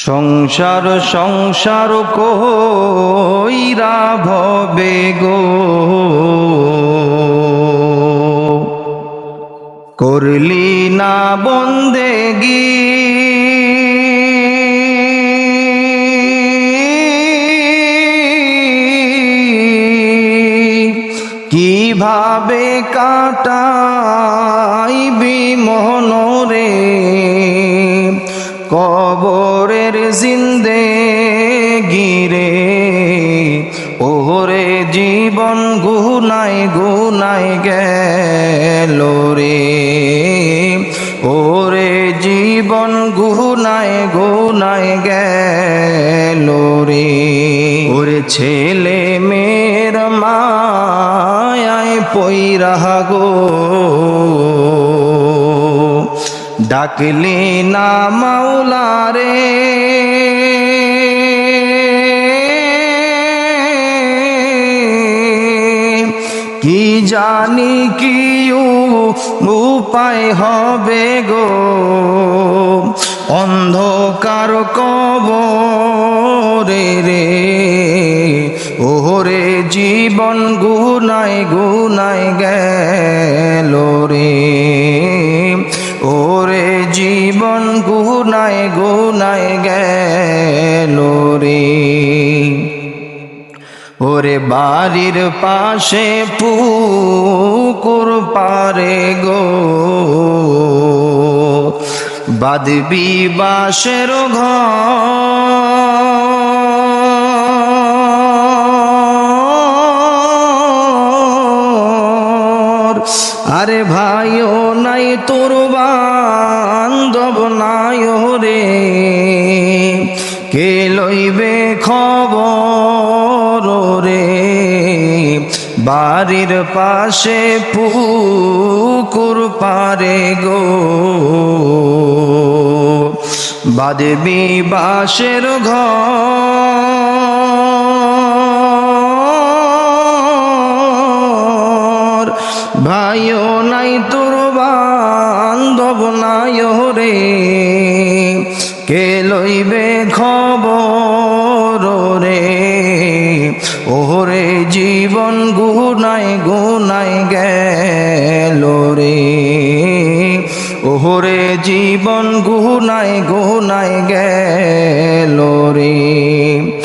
সংসার সংসার কইরা ভবে গো করলি না বন্দেগি কিভাবে কাটাইবি মনরে কবরের জিন্দেগি রে ওরে জীবন গুনায় গুনায় গেল রে ওরে জীবন গুনায় গুনায় গেল রে ওরে ছেলে মেয়ের মায়ায় পইরা গো ডাকলি না মাওলা রে কি জানি কি উপায় হবে গো অন্ধকার কবরে রে ওরে জীবন গুনায় গুনায় গেল রে ওরে জীবন গুনায় গুনায় গেল রে ওরে বাড়ির পাশে পুকুর পারে গো বাঁধবি বাঁশের ঘর আরে ভাইও নাই তোর বান্ধব নাই রে কে লইবে খবর রে বাড়ির পাশে পুকুর পারে গো বাঁধবি বাঁশের ঘর ভাইও নাই তোর বান্ধব নাই রে কে লইবে খবর রে ওরে জীবন গুনায় গুনায় গেল রে ওরে জীবন গুনায় গুনায় গেল রে।